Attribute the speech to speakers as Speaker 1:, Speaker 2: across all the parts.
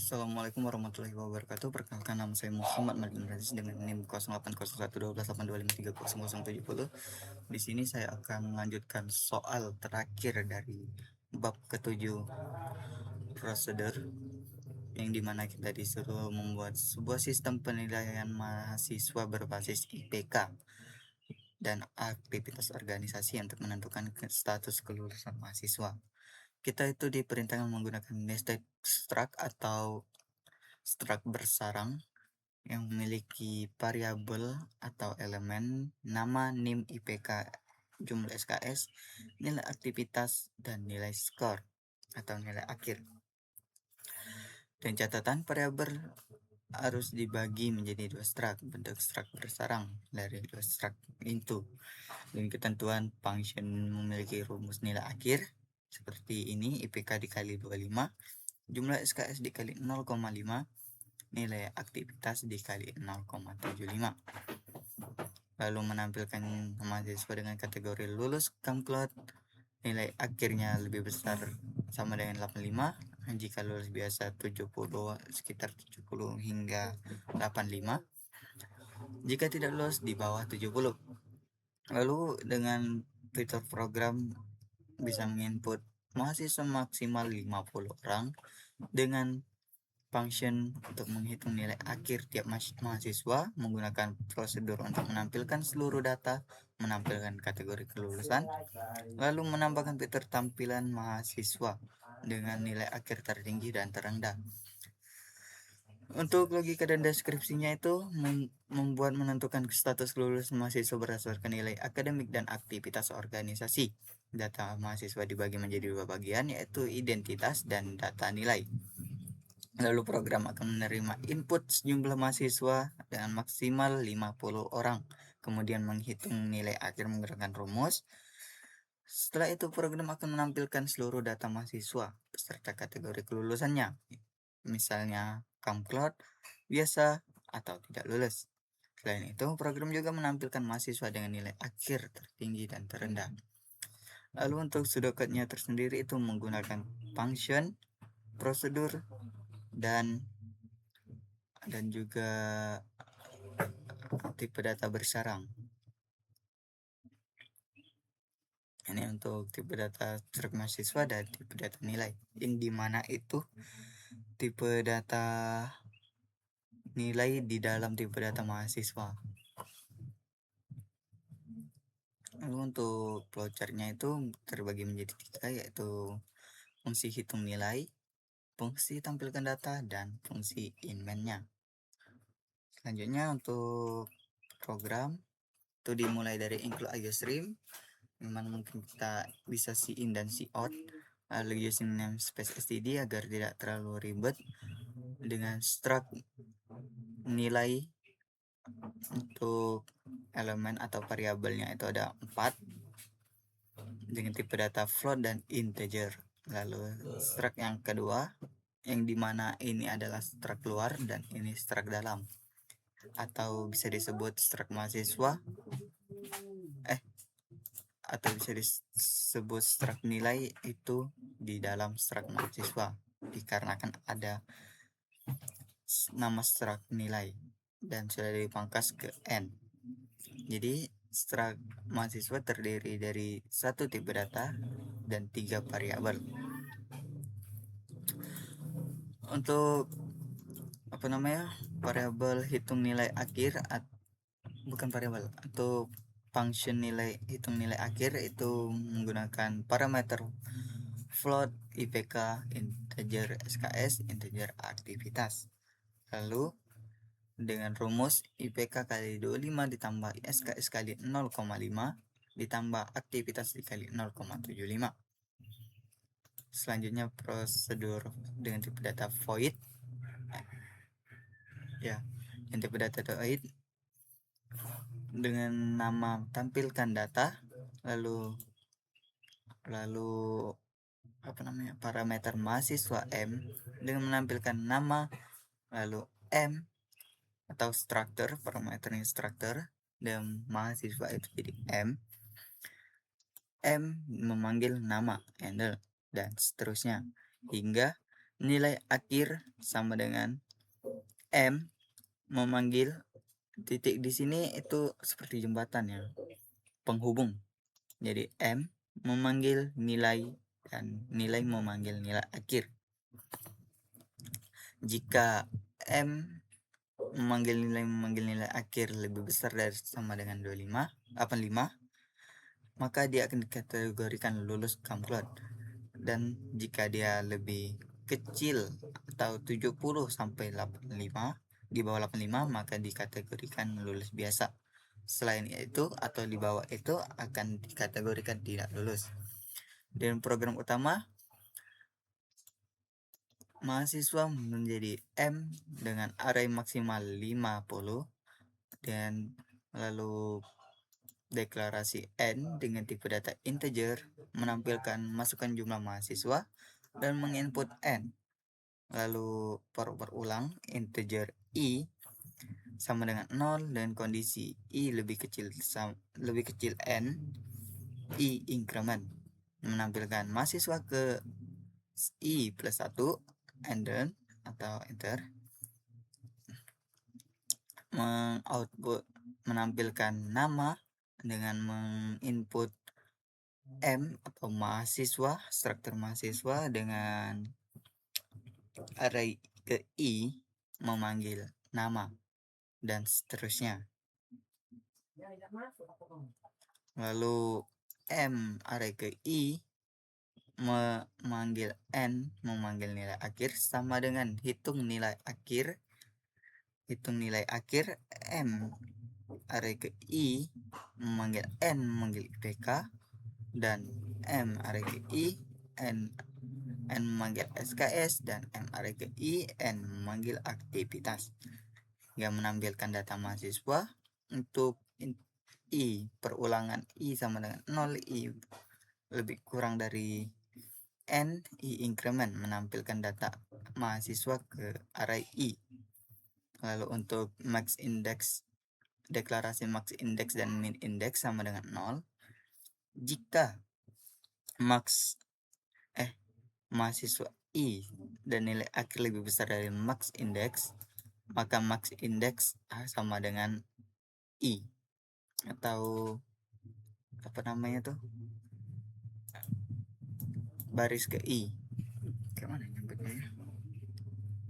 Speaker 1: Assalamualaikum warahmatullahi wabarakatuh. Perkenalkan, nama saya Muhammad Malik Aziz dengan NIM 080112823070. Di sini saya akan melanjutkan soal terakhir dari bab ketujuh prosedur, yang dimana kita disuruh membuat sebuah sistem penilaian mahasiswa berbasis IPK dan aktivitas organisasi untuk menentukan status kelulusan mahasiswa. Kita itu diperintahkan menggunakan nested struct atau struct bersarang yang memiliki variabel atau elemen nama, NIM, IPK, jumlah SKS, nilai aktivitas, dan nilai skor atau nilai akhir. Dan catatan, variabel harus dibagi menjadi dua struct, bentuk struct bersarang dari dua struct into. Dan ketentuan function memiliki rumus nilai akhir seperti ini: IPK dikali 25, jumlah SKS dikali 0,5, nilai aktivitas dikali 0,75. Lalu menampilkan mahasiswa dengan kategori lulus kamklot, nilai akhirnya lebih besar sama dengan 85. Jika lulus biasa 70, sekitar 70 hingga 85. Jika tidak lulus di bawah 70. Lalu dengan fitur program bisa menginput mahasiswa maksimal 50 orang dengan function untuk menghitung nilai akhir tiap mahasiswa, menggunakan prosedur untuk menampilkan seluruh data, menampilkan kategori kelulusan, lalu menambahkan fitur tampilan mahasiswa dengan nilai akhir tertinggi dan terendah. Untuk logika dan deskripsinya itu membuat menentukan status lulus mahasiswa berdasarkan nilai akademik dan aktivitas organisasi. Data mahasiswa dibagi menjadi dua bagian, yaitu identitas dan data nilai. Lalu program akan menerima input sejumlah mahasiswa dengan maksimal 50 orang, kemudian menghitung nilai akhir menggunakan rumus. Setelah itu program akan menampilkan seluruh data mahasiswa beserta kategori kelulusannya, misalnya kamklot, biasa, atau tidak lulus. Selain itu, program juga menampilkan mahasiswa dengan nilai akhir tertinggi dan terendah. Lalu untuk pseudocode-nya tersendiri itu menggunakan function, prosedur, dan juga tipe data bersarang. Ini untuk tipe data truk mahasiswa dan tipe data nilai, yang dimana itu tipe data nilai di dalam tipe data mahasiswa. Lalu untuk flowchart-nya itu terbagi menjadi 3, yaitu fungsi hitung nilai, fungsi tampilkan data, dan fungsi inmen-nya. Selanjutnya untuk program itu dimulai dari include iostream, dimana mungkin kita bisa see in dan see out, lalu using namespace std agar tidak terlalu ribet, dengan struct nilai untuk elemen atau variabelnya itu ada 4 dengan tipe data float dan integer. Lalu struct yang kedua, yang dimana ini adalah struct luar dan ini struct dalam, atau bisa disebut struct mahasiswa atau bisa disebut struct nilai itu di dalam struct mahasiswa, dikarenakan ada nama struct nilai dan sudah dipangkas ke n. Jadi struct mahasiswa terdiri dari satu tipe data dan 3 variabel. Untuk variabel hitung nilai akhir, bukan variabel, untuk function nilai hitung nilai akhir itu menggunakan parameter float, IPK, integer SKS, integer aktivitas. Lalu dengan rumus IPK kali 25 ditambah SKS kali 0,5 ditambah aktivitas dikali 0,75. Selanjutnya prosedur dengan tipe data void, yang tipe data void dengan nama tampilkan data, lalu parameter mahasiswa M dengan menampilkan nama, lalu M atau structure, parameter instructor, dan mahasiswa itu jadi M memanggil nama handle, dan seterusnya hingga nilai akhir sama dengan M memanggil titik di sini itu seperti jembatan ya, penghubung. Jadi M memanggil nilai dan nilai memanggil nilai akhir. Jika M memanggil nilai akhir lebih besar dari sama dengan 25, 85, maka dia akan dikategorikan lulus Kamplot. Dan jika dia lebih kecil atau 70 sampai 85, di bawah 85, maka dikategorikan lulus biasa. Selain itu atau di bawah itu akan dikategorikan tidak lulus. Dan program utama, mahasiswa menjadi M dengan array maksimal 50, dan lalu deklarasi N dengan tipe data integer menampilkan masukan jumlah mahasiswa dan menginput N. Lalu perulang integer I sama dengan 0 dan kondisi I lebih kecil N, I increment menampilkan mahasiswa ke I plus 1, and then atau enter, mengoutput menampilkan nama dengan menginput M atau mahasiswa, struktur mahasiswa dengan array ke I memanggil nama dan seterusnya. Lalu M array ke I memanggil N memanggil nilai akhir sama dengan hitung nilai akhir M array ke I memanggil N memanggil IPK, dan M array ke I N memanggil SKS, dan M array ke I N memanggil aktivitas yang menampilkan data mahasiswa. Untuk I perulangan I sama dengan 0, I lebih kurang dari N, I increment menampilkan data mahasiswa ke array I. Lalu untuk max index, deklarasi max index dan min index sama dengan 0. Jika mahasiswa I dan nilai akhir lebih besar dari max index, maka max index sama dengan I, atau apa namanya tuh, baris ke I. Gimana nyebutnya ya?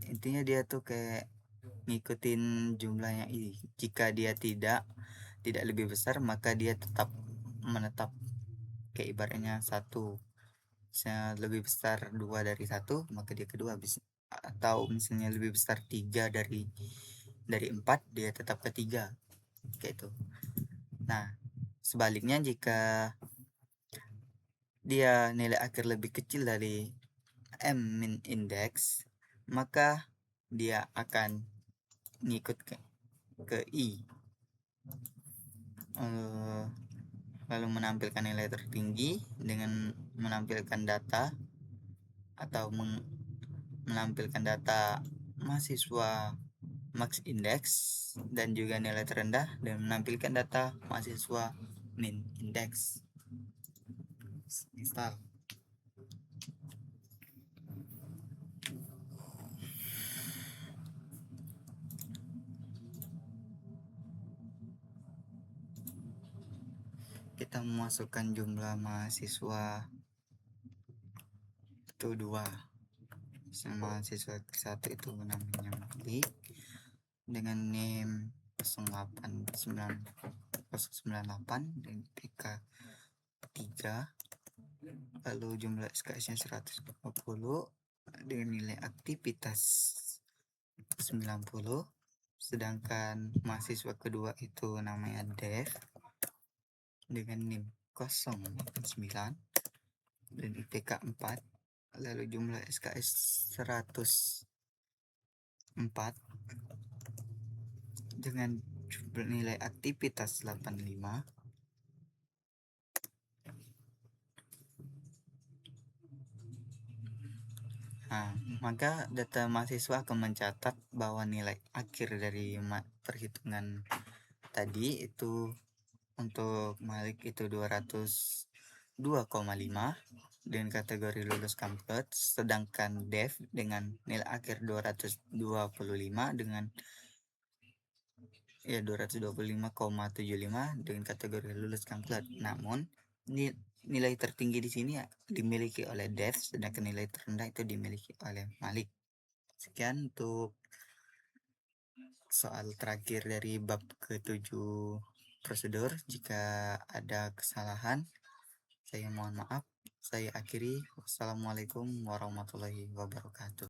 Speaker 1: Intinya dia tuh kayak ngikutin jumlahnya I. Jika dia tidak lebih besar, maka dia tetap menetap kayak ibaratnya 1. Misalnya lebih besar 2 dari 1, maka dia kedua. Atau misalnya lebih besar 3 dari 4, dia tetap ketiga kayak itu. Nah, sebaliknya jika dia nilai akhir lebih kecil dari M min index, maka dia akan ngikut ke I, lalu menampilkan nilai tertinggi dengan menampilkan data atau menampilkan data mahasiswa max index, dan juga nilai terendah dan menampilkan data mahasiswa min index. Install. Kita memasukkan jumlah mahasiswa itu 2. Mahasiswa ke-1 itu namanya Malik dengan name 08998 dan IPK 3, lalu jumlah SKS nya 120 dengan nilai aktivitas 90. Sedangkan mahasiswa kedua itu namanya Dev dengan NIM 089 dan IPK 4, lalu jumlah SKS 104 dengan nilai aktivitas 85. Nah, maka data mahasiswa akan mencatat bahwa nilai akhir dari perhitungan tadi itu untuk Malik itu 202,5, dengan kategori lulus kampret, sedangkan Dev dengan nilai akhir 225 dengan 225,75 dengan kategori lulus kampret. Namun nilai tertinggi di sini dimiliki oleh Dev, sedangkan nilai terendah itu dimiliki oleh Malik. Sekian untuk soal terakhir dari bab ke-7 prosedur. Jika ada kesalahan, saya mohon maaf. Saya akhiri. Wassalamualaikum warahmatullahi wabarakatuh.